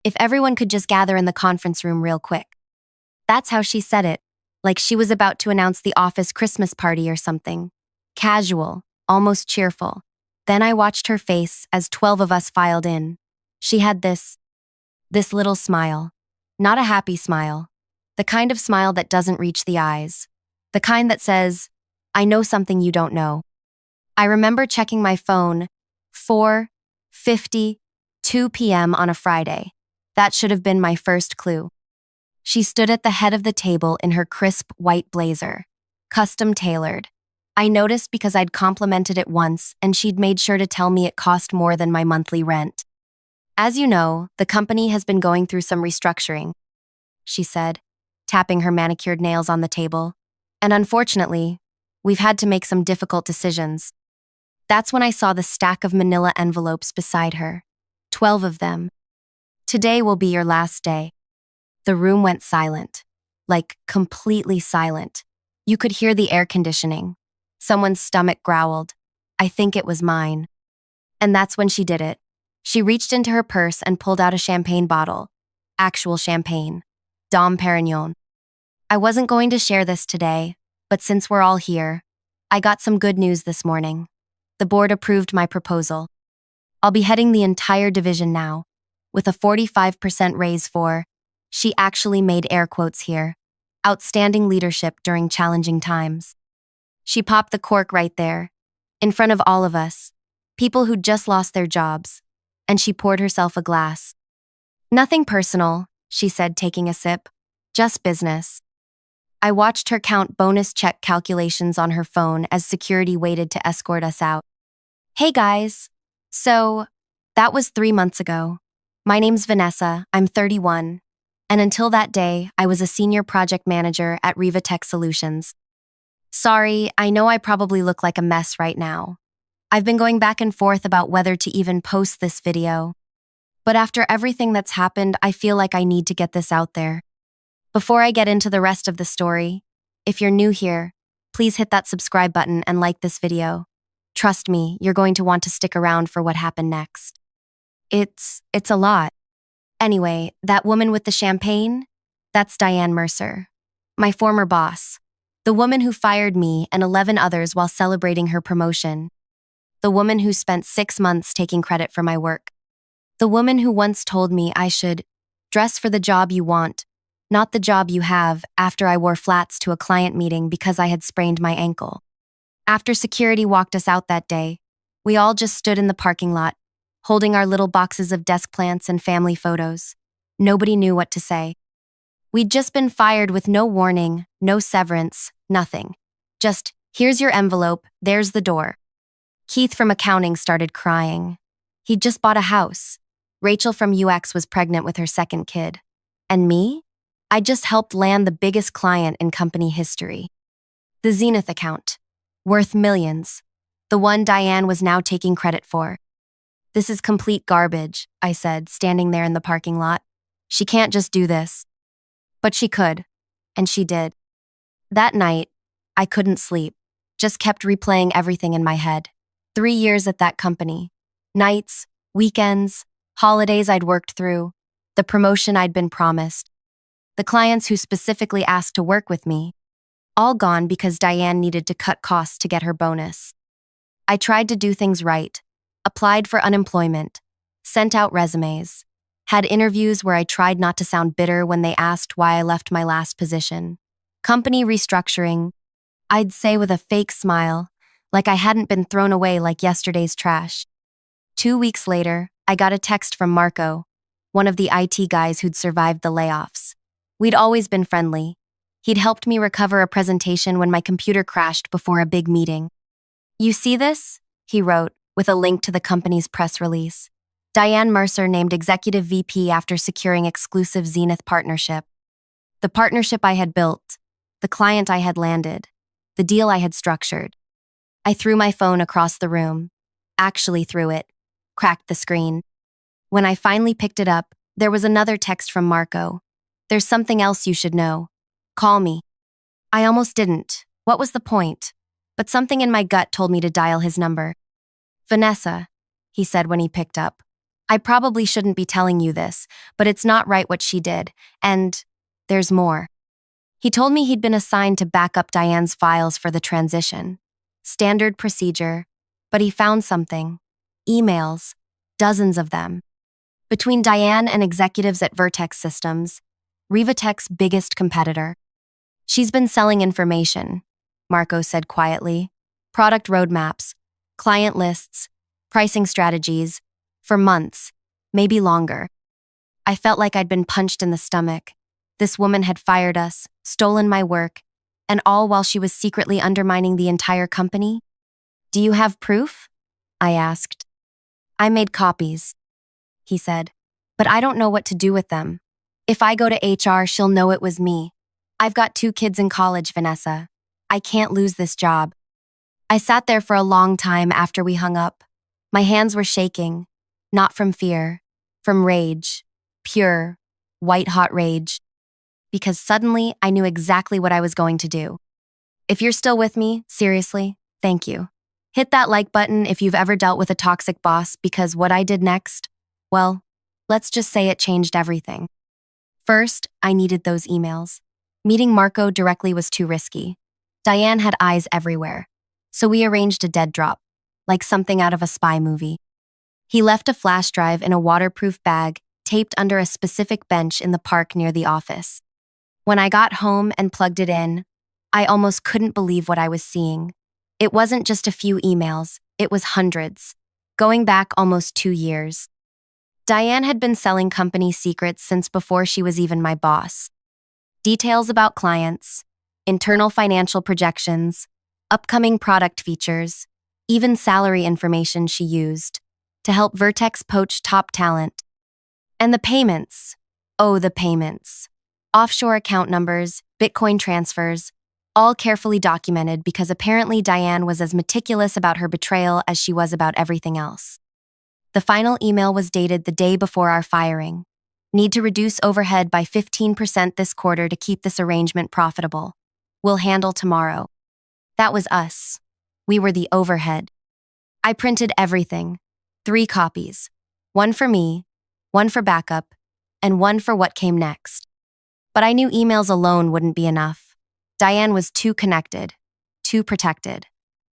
If everyone could just gather in the conference room real quick. That's how she said it, like she was about to announce the office Christmas party or something. Casual, almost cheerful. Then I watched her face as 12 of us filed in. She had this little smile. Not a happy smile. The kind of smile that doesn't reach the eyes. The kind that says, I know something you don't know. I remember checking my phone, 4:52 p.m. on a Friday. That should have been my first clue. She stood at the head of the table in her crisp white blazer, custom tailored. I noticed because I'd complimented it once and she'd made sure to tell me it cost more than my monthly rent. As you know, the company has been going through some restructuring, she said, tapping her manicured nails on the table. And unfortunately, we've had to make some difficult decisions. That's when I saw the stack of manila envelopes beside her. 12 of them. Today will be your last day. The room went silent, like completely silent. You could hear the air conditioning. Someone's stomach growled. I think it was mine. And that's when she did it. She reached into her purse and pulled out a champagne bottle. Actual champagne. Dom Perignon. I wasn't going to share this today, but since we're all here, I got some good news this morning. The board approved my proposal. I'll be heading the entire division now, with a 45% raise for, she actually made air quotes here, outstanding leadership during challenging times. She popped the cork right there, in front of all of us, people who'd just lost their jobs, and she poured herself a glass. Nothing personal, she said, taking a sip. Just business. I watched her count bonus check calculations on her phone as security waited to escort us out. Hey guys. So, that was 3 months ago. My name's Vanessa, I'm 31. And until that day, I was a senior project manager at Riva Tech Solutions. Sorry, I know I probably look like a mess right now. I've been going back and forth about whether to even post this video. But after everything that's happened, I feel like I need to get this out there. Before I get into the rest of the story, if you're new here, please hit that subscribe button and like this video. Trust me, you're going to want to stick around for what happened next. It's a lot. Anyway, that woman with the champagne? That's Diane Mercer, my former boss. The woman who fired me and 11 others while celebrating her promotion. The woman who spent 6 months taking credit for my work. The woman who once told me I should dress for the job you want, not the job you have, after I wore flats to a client meeting because I had sprained my ankle. After security walked us out that day, we all just stood in the parking lot, holding our little boxes of desk plants and family photos. Nobody knew what to say. We'd just been fired with no warning, no severance, nothing. Just, here's your envelope, there's the door. Keith from accounting started crying. He'd just bought a house. Rachel from UX was pregnant with her second kid. And me? I just helped land the biggest client in company history. The Zenith account. Worth millions. The one Diane was now taking credit for. This is complete garbage, I said, standing there in the parking lot. She can't just do this. But she could. And she did. That night, I couldn't sleep. Just kept replaying everything in my head. 3 years at that company. Nights, weekends, holidays I'd worked through. The promotion I'd been promised. The clients who specifically asked to work with me. All gone because Diane needed to cut costs to get her bonus. I tried to do things right. Applied for unemployment. Sent out resumes. Had interviews where I tried not to sound bitter when they asked why I left my last position. Company restructuring. I'd say with a fake smile, like I hadn't been thrown away like yesterday's trash. 2 weeks later, I got a text from Marco, one of the IT guys who'd survived the layoffs. We'd always been friendly. He'd helped me recover a presentation when my computer crashed before a big meeting. You see this? He wrote, with a link to the company's press release. Diane Mercer named Executive VP after securing exclusive Zenith partnership. The partnership I had built, the client I had landed, the deal I had structured. I threw my phone across the room. Actually threw it. Cracked the screen. When I finally picked it up, there was another text from Marco. There's something else you should know. Call me. I almost didn't. What was the point? But something in my gut told me to dial his number. Vanessa, he said when he picked up. I probably shouldn't be telling you this, but it's not right what she did, and there's more. He told me he'd been assigned to back up Diane's files for the transition. Standard procedure, but he found something. Emails, dozens of them. Between Diane and executives at Vertex Systems, Rivatech's biggest competitor. She's been selling information, Marco said quietly. Product roadmaps, client lists, pricing strategies, for months, maybe longer. I felt like I'd been punched in the stomach. This woman had fired us, stolen my work, and all while she was secretly undermining the entire company. Do you have proof? I asked. I made copies, he said, but I don't know what to do with them. If I go to HR, she'll know it was me. I've got 2 kids in college, Vanessa. I can't lose this job. I sat there for a long time after we hung up. My hands were shaking, not from fear, from rage, pure, white-hot rage. Because suddenly I knew exactly what I was going to do. If you're still with me, seriously, thank you. Hit that like button if you've ever dealt with a toxic boss, because what I did next, well, let's just say it changed everything. First, I needed those emails. Meeting Marco directly was too risky. Diane had eyes everywhere, so we arranged a dead drop, like something out of a spy movie. He left a flash drive in a waterproof bag taped under a specific bench in the park near the office. When I got home and plugged it in, I almost couldn't believe what I was seeing. It wasn't just a few emails, it was hundreds, going back almost 2 years. Diane had been selling company secrets since before she was even my boss. Details about clients, internal financial projections, upcoming product features, even salary information she used to help Vertex poach top talent. And the payments. Oh, the payments. Offshore account numbers, Bitcoin transfers, all carefully documented because apparently Diane was as meticulous about her betrayal as she was about everything else. The final email was dated the day before our firing. Need to reduce overhead by 15% this quarter to keep this arrangement profitable. We'll handle tomorrow. That was us. We were the overhead. I printed everything. 3 copies. One for me, one for backup, and one for what came next. But I knew emails alone wouldn't be enough. Diane was too connected, too protected.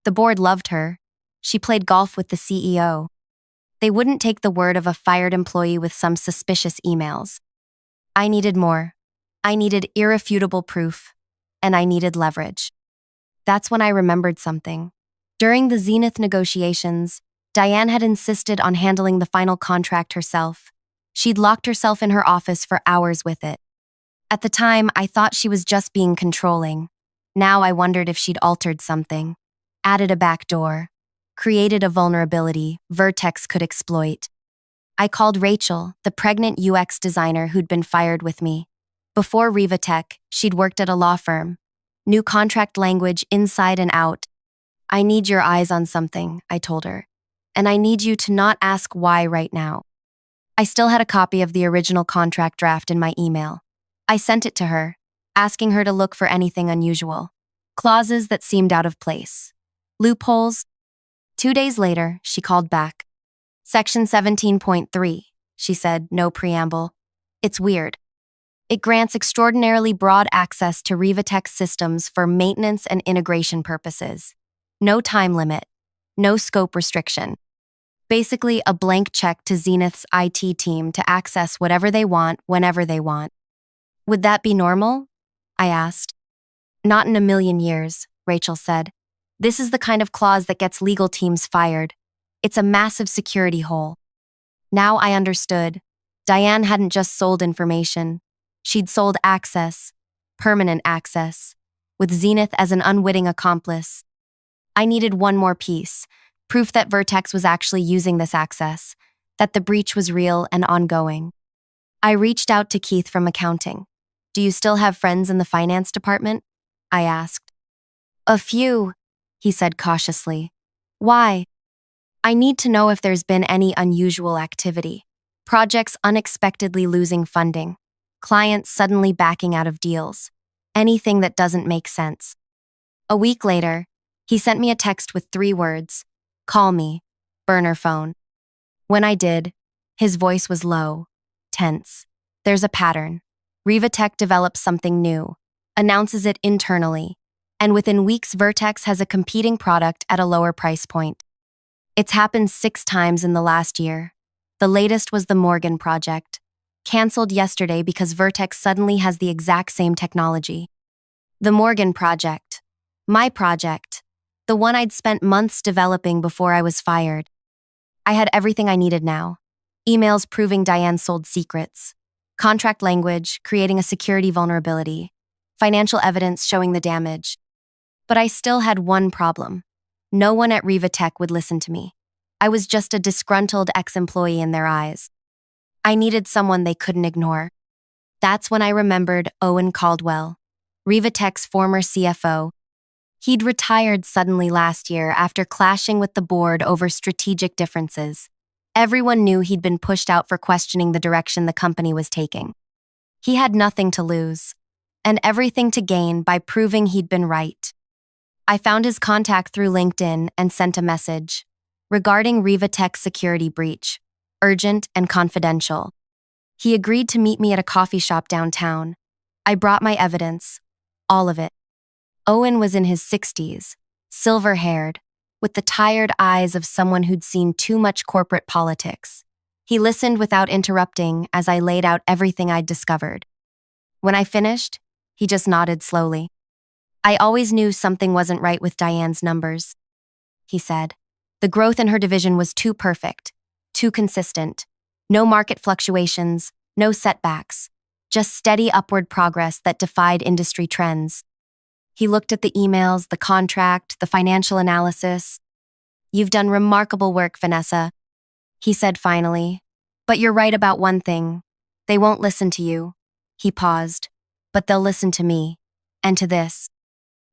The board loved her. She played golf with the CEO. They wouldn't take the word of a fired employee with some suspicious emails. I needed more. I needed irrefutable proof. And I needed leverage. That's when I remembered something. During the Zenith negotiations, Diane had insisted on handling the final contract herself. She'd locked herself in her office for hours with it. At the time, I thought she was just being controlling. Now I wondered if she'd altered something, added a backdoor, created a vulnerability Vertex could exploit. I called Rachel, the pregnant UX designer who'd been fired with me. Before Rivatech, she'd worked at a law firm. Knew contract language inside and out. I need your eyes on something, I told her. And I need you to not ask why right now. I still had a copy of the original contract draft in my email. I sent it to her, asking her to look for anything unusual. Clauses that seemed out of place. Loopholes. 2 days later, she called back. Section 17.3, she said, no preamble. It's weird. It grants extraordinarily broad access to Rivatech systems for maintenance and integration purposes. No time limit. No scope restriction. Basically, a blank check to Zenith's IT team to access whatever they want, whenever they want. Would that be normal? I asked. Not in a million years, Rachel said. This is the kind of clause that gets legal teams fired. It's a massive security hole. Now I understood. Diane hadn't just sold information. She'd sold access, permanent access, with Zenith as an unwitting accomplice. I needed one more piece, proof that Vertex was actually using this access, that the breach was real and ongoing. I reached out to Keith from accounting. Do you still have friends in the finance department? I asked. A few, he said cautiously. Why? I need to know if there's been any unusual activity. Projects unexpectedly losing funding. Clients suddenly backing out of deals. Anything that doesn't make sense. A week later, he sent me a text with 3 words. Call me. Burner phone. When I did, His voice was low, tense. There's a pattern. Rivatech develops something new, announces it internally, and within weeks Vertex has a competing product at a lower price point. It's happened 6 times in the last year. The latest was the Morgan project, canceled yesterday because Vertex suddenly has the exact same technology. The Morgan project. My project. The one I'd spent months developing before I was fired. I had everything I needed now. Emails proving Diane sold secrets. Contract language creating a security vulnerability. Financial evidence showing the damage. But I still had one problem. No one at Rivatech would listen to me. I was just a disgruntled ex-employee in their eyes. I needed someone they couldn't ignore. That's when I remembered Owen Caldwell, Rivatech's former CFO. He'd retired suddenly last year after clashing with the board over strategic differences. Everyone knew he'd been pushed out for questioning the direction the company was taking. He had nothing to lose, and everything to gain by proving he'd been right. I found his contact through LinkedIn and sent a message regarding Rivatech's security breach, urgent and confidential. He agreed to meet me at a coffee shop downtown. I brought my evidence, all of it. Owen was in his 60s, silver-haired, with the tired eyes of someone who'd seen too much corporate politics. He listened without interrupting as I laid out everything I'd discovered. When I finished, he just nodded slowly. I always knew something wasn't right with Diane's numbers, he said. The growth in her division was too perfect, too consistent. No market fluctuations, no setbacks, just steady upward progress that defied industry trends. He looked at the emails, the contract, the financial analysis. You've done remarkable work, Vanessa, he said finally. But you're right about one thing. They won't listen to you. He paused. But they'll listen to me. And to this.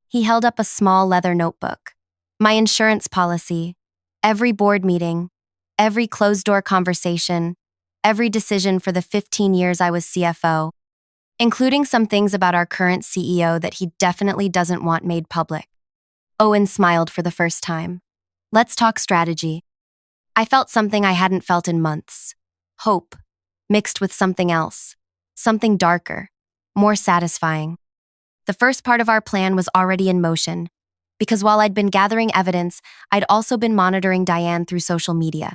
He held up a small leather notebook. My insurance policy. Every board meeting. Every closed-door conversation. Every decision for the 15 years I was CFO. Including some things about our current CEO that he definitely doesn't want made public. Owen smiled for the first time. Let's talk strategy. I felt something I hadn't felt in months. Hope, mixed with something else. Something darker, more satisfying. The first part of our plan was already in motion, because while I'd been gathering evidence, I'd also been monitoring Diane through social media.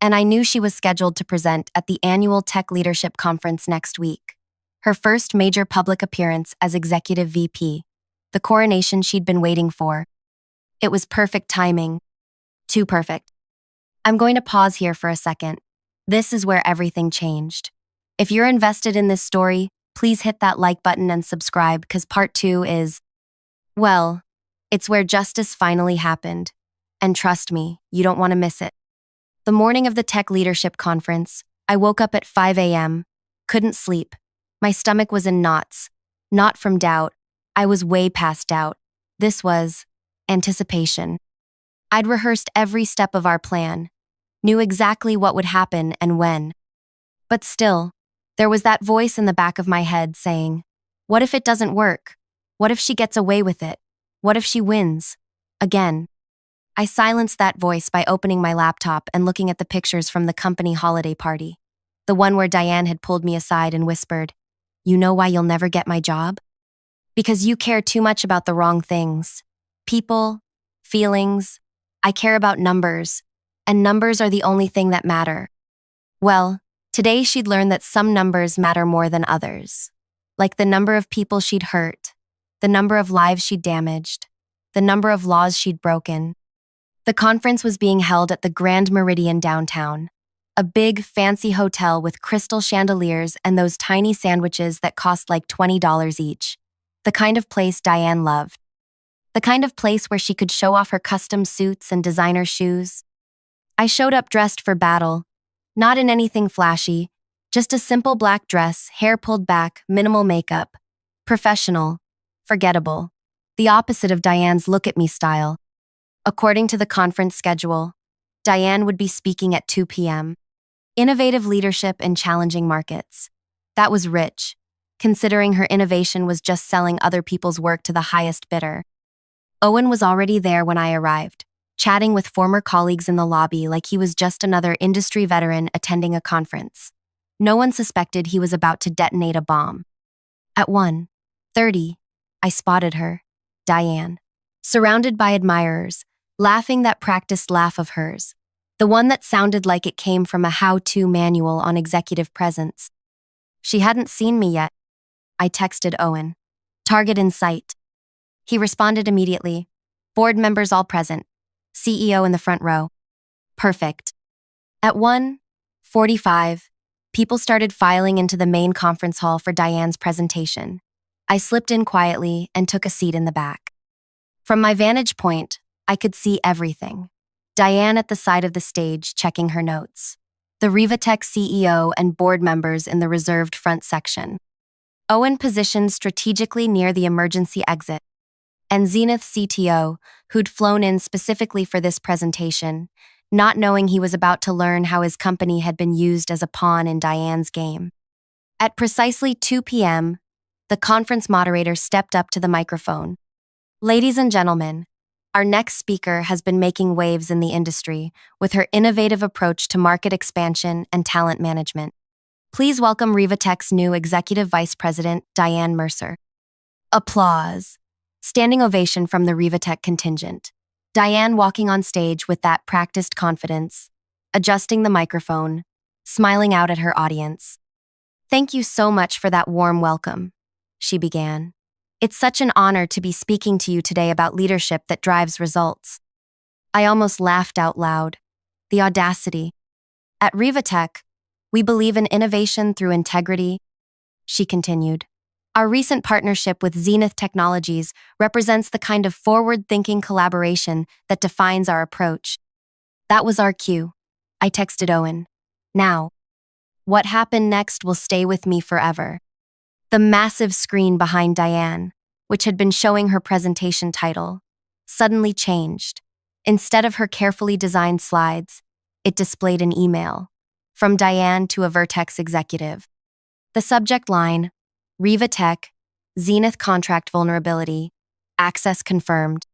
And I knew she was scheduled to present at the annual Tech Leadership Conference next week. Her first major public appearance as Executive VP, the coronation she'd been waiting for. It was perfect timing. Too perfect. I'm going to pause here for a second. This is where everything changed. If you're invested in this story, please hit that like button and subscribe because part 2 is, well, it's where justice finally happened. And trust me, you don't want to miss it. The morning of the Tech Leadership Conference, I woke up at 5 a.m., couldn't sleep. My stomach was in knots. Not from doubt. I was way past doubt. This was anticipation. I'd rehearsed every step of our plan, knew exactly what would happen and when. But still, there was that voice in the back of my head saying, what if it doesn't work? What if she gets away with it? What if she wins? Again. I silenced that voice by opening my laptop and looking at the pictures from the company holiday party. The one where Diane had pulled me aside and whispered, you know why you'll never get my job? Because you care too much about the wrong things. People, feelings. I care about numbers, and numbers are the only thing that matter. Well, today she'd learned that some numbers matter more than others. Like the number of people she'd hurt, the number of lives she'd damaged, the number of laws she'd broken. The conference was being held at the Grand Meridian downtown. A big, fancy hotel with crystal chandeliers and those tiny sandwiches that cost like $20 each. The kind of place Diane loved. The kind of place where she could show off her custom suits and designer shoes. I showed up dressed for battle. Not in anything flashy, just a simple black dress, hair pulled back, minimal makeup. Professional. Forgettable. The opposite of Diane's look-at-me style. According to the conference schedule, Diane would be speaking at 2 p.m. Innovative leadership in challenging markets. That was rich, considering her innovation was just selling other people's work to the highest bidder. Owen was already there when I arrived, chatting with former colleagues in the lobby like he was just another industry veteran attending a conference. No one suspected he was about to detonate a bomb. At 1:30, I spotted her, Diane, surrounded by admirers, laughing that practiced laugh of hers, the one that sounded like it came from a how-to manual on executive presence. She hadn't seen me yet. I texted Owen. Target in sight. He responded immediately. Board members all present. CEO in the front row. Perfect. At 1:45, people started filing into the main conference hall for Diane's presentation. I slipped in quietly and took a seat in the back. From my vantage point, I could see everything. Diane at the side of the stage checking her notes. The Rivatech CEO and board members in the reserved front section. Owen positioned strategically near the emergency exit. And Zenith CTO, who'd flown in specifically for this presentation, not knowing he was about to learn how his company had been used as a pawn in Diane's game. At precisely 2 p.m., the conference moderator stepped up to the microphone. Ladies and gentlemen, our next speaker has been making waves in the industry with her innovative approach to market expansion and talent management. Please welcome Rivatech's new Executive Vice President, Diane Mercer. Applause. Standing ovation from the Rivatech contingent. Diane walking on stage with that practiced confidence, adjusting the microphone, smiling out at her audience. Thank you so much for that warm welcome, she began. It's such an honor to be speaking to you today about leadership that drives results. I almost laughed out loud. The audacity. At Rivatech, we believe in innovation through integrity, she continued. Our recent partnership with Zenith Technologies represents the kind of forward-thinking collaboration that defines our approach. That was our cue. I texted Owen. Now, what happened next will stay with me forever. The massive screen behind Diane, which had been showing her presentation title, suddenly changed. Instead of her carefully designed slides, it displayed an email from Diane to a Vertex executive. The subject line, Rivatech, Zenith contract vulnerability, access confirmed.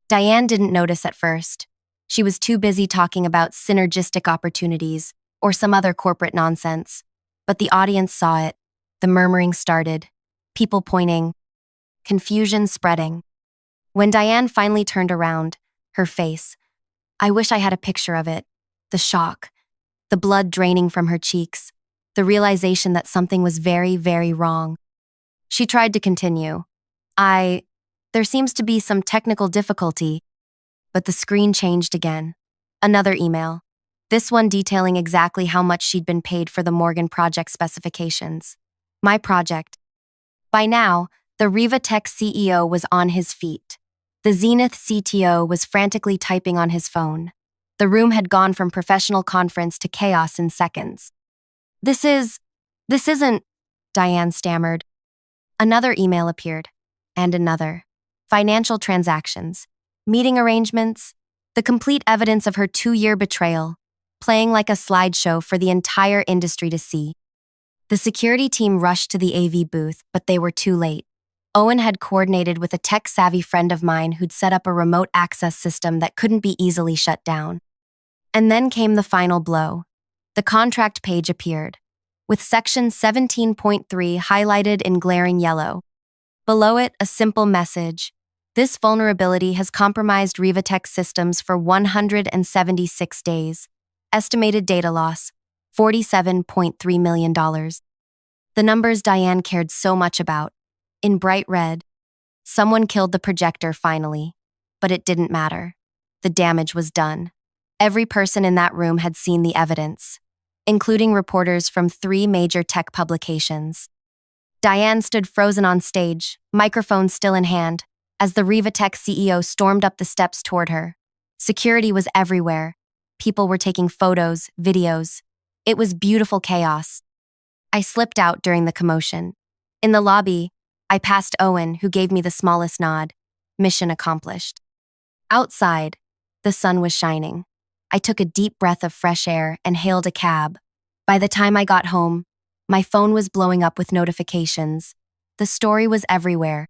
Diane didn't notice at first. She was too busy talking about synergistic opportunities or some other corporate nonsense. But the audience saw it. The murmuring started, people pointing, confusion spreading. When Diane finally turned around, her face, I wish I had a picture of it. The shock, the blood draining from her cheeks, the realization that something was very, very wrong. She tried to continue. There seems to be some technical difficulty, but the screen changed again. Another email, this one detailing exactly how much she'd been paid for the Morgan project specifications. My project. By now, the Rivatech CEO was on his feet. The Zenith CTO was frantically typing on his phone. The room had gone from professional conference to chaos in seconds. This isn't, Diane stammered. Another email appeared, and another. Financial transactions, meeting arrangements, the complete evidence of her 2-year betrayal, playing like a slideshow for the entire industry to see. The security team rushed to the AV booth, but they were too late. Owen had coordinated with a tech-savvy friend of mine who'd set up a remote access system that couldn't be easily shut down. And then came the final blow. The contract page appeared, with section 17.3 highlighted in glaring yellow. Below it, a simple message. This vulnerability has compromised Rivatech systems for 176 days. Estimated data loss, $47.3 million. The numbers Diane cared so much about. In bright red. Someone killed the projector finally. But it didn't matter. The damage was done. Every person in that room had seen the evidence, including reporters from 3 major tech publications. Diane stood frozen on stage, microphone still in hand, as the Rivatech CEO stormed up the steps toward her. Security was everywhere. People were taking photos, videos. It was beautiful chaos. I slipped out during the commotion. In the lobby, I passed Owen, who gave me the smallest nod. Mission accomplished. Outside, the sun was shining. I took a deep breath of fresh air and hailed a cab. By the time I got home, my phone was blowing up with notifications. The story was everywhere.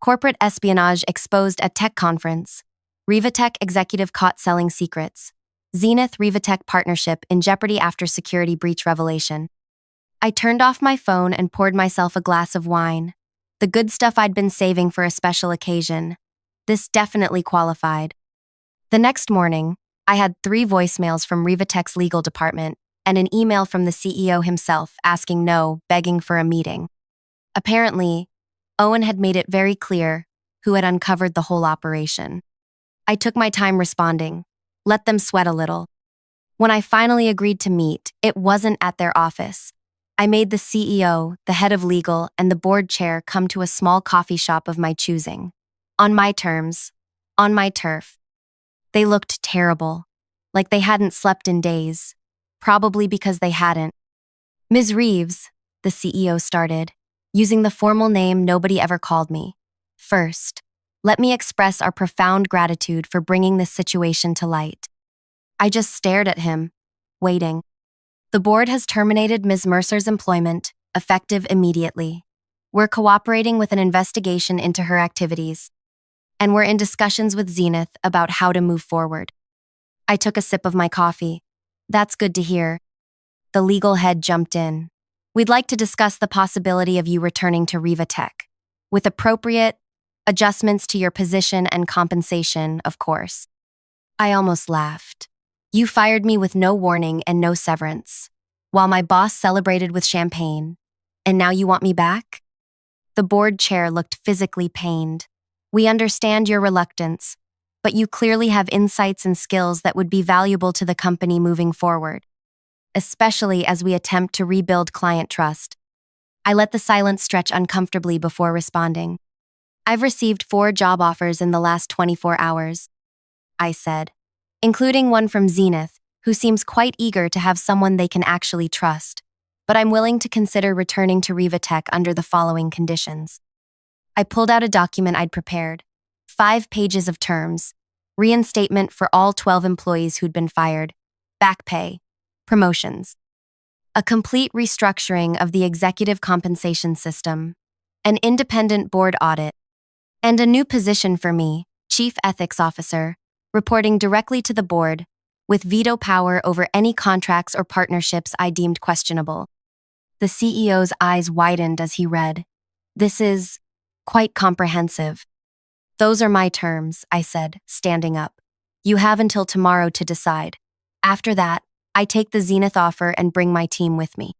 Corporate espionage exposed at tech conference. Rivatech executive caught selling secrets. Zenith Rivatech partnership in jeopardy after security breach revelation. I turned off my phone and poured myself a glass of wine. The good stuff I'd been saving for a special occasion. This definitely qualified. The next morning, I had 3 voicemails from Rivatech's legal department and an email from the CEO himself asking no, begging for a meeting. Apparently, Owen had made it very clear who had uncovered the whole operation. I took my time responding, let them sweat a little. When I finally agreed to meet, it wasn't at their office. I made the CEO, the head of legal, and the board chair come to a small coffee shop of my choosing. On my terms, on my turf. They looked terrible, like they hadn't slept in days, probably because they hadn't. Ms. Reeves, the CEO started, using the formal name nobody ever called me. First, let me express our profound gratitude for bringing this situation to light. I just stared at him, waiting. The board has terminated Ms. Mercer's employment, effective immediately. We're cooperating with an investigation into her activities, and we're in discussions with Zenith about how to move forward. I took a sip of my coffee. That's good to hear. The legal head jumped in. We'd like to discuss the possibility of you returning to Rivatech, with appropriate adjustments to your position and compensation, of course. I almost laughed. You fired me with no warning and no severance, while my boss celebrated with champagne, and now you want me back? The board chair looked physically pained. We understand your reluctance, but you clearly have insights and skills that would be valuable to the company moving forward, especially as we attempt to rebuild client trust. I let the silence stretch uncomfortably before responding. I've received 4 job offers in the last 24 hours, I said, including one from Zenith, who seems quite eager to have someone they can actually trust. But I'm willing to consider returning to Rivatech under the following conditions. I pulled out a document I'd prepared, 5 pages of terms, reinstatement for all 12 employees who'd been fired, back pay, promotions, a complete restructuring of the executive compensation system, an independent board audit, and a new position for me, Chief Ethics Officer, reporting directly to the board, with veto power over any contracts or partnerships I deemed questionable. The CEO's eyes widened as he read. This is quite comprehensive. Those are my terms, I said, standing up. You have until tomorrow to decide. After that, I take the Zenith offer and bring my team with me.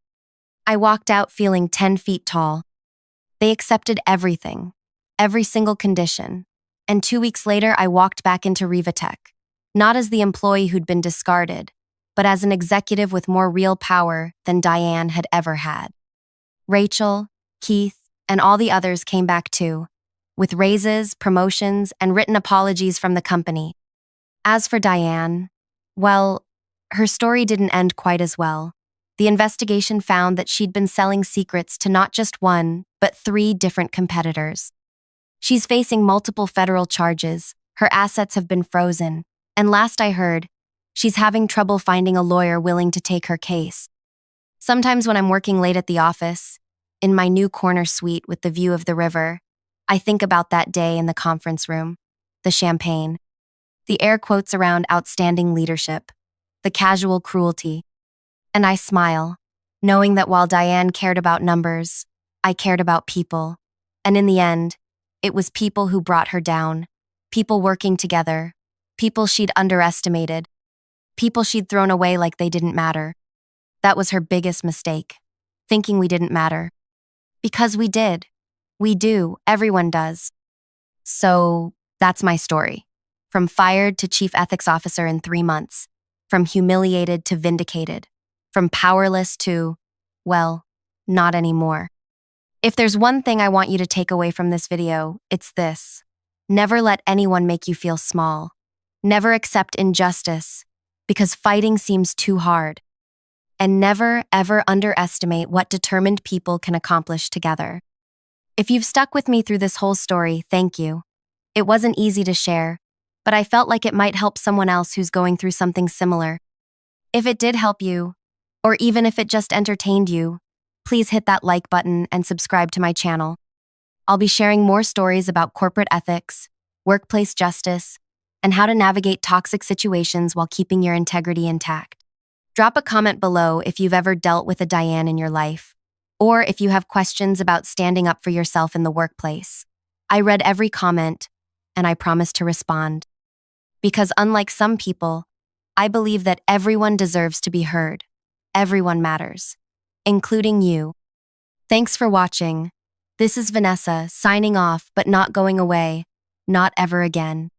I walked out feeling 10 feet tall. They accepted everything, every single condition, and 2 weeks later I walked back into Rivatech, not as the employee who'd been discarded, but as an executive with more real power than Diane had ever had. Rachel, Keith, and all the others came back too, with raises, promotions, and written apologies from the company. As for Diane, well, her story didn't end quite as well. The investigation found that she'd been selling secrets to not just 1, but 3 different competitors. She's facing multiple federal charges, her assets have been frozen, and last I heard, she's having trouble finding a lawyer willing to take her case. Sometimes when I'm working late at the office, in my new corner suite with the view of the river, I think about that day in the conference room, the champagne, the air quotes around outstanding leadership, the casual cruelty, and I smile, knowing that while Diane cared about numbers, I cared about people, and in the end, it was people who brought her down, people working together, people she'd underestimated, people she'd thrown away like they didn't matter. That was her biggest mistake, thinking we didn't matter. Because we did. We do. Everyone does. So that's my story. From fired to Chief Ethics Officer in 3 months. From humiliated to vindicated. From powerless to, well, not anymore. If there's one thing I want you to take away from this video, it's this. Never let anyone make you feel small. Never accept injustice, because fighting seems too hard. And never, ever underestimate what determined people can accomplish together. If you've stuck with me through this whole story, thank you. It wasn't easy to share, but I felt like it might help someone else who's going through something similar. If it did help you, or even if it just entertained you, please hit that like button and subscribe to my channel. I'll be sharing more stories about corporate ethics, workplace justice, and how to navigate toxic situations while keeping your integrity intact. Drop a comment below if you've ever dealt with a Diane in your life, or if you have questions about standing up for yourself in the workplace. I read every comment, and I promise to respond. Because unlike some people, I believe that everyone deserves to be heard. Everyone matters, including you. Thanks for watching. This is Vanessa, signing off but not going away. Not ever again.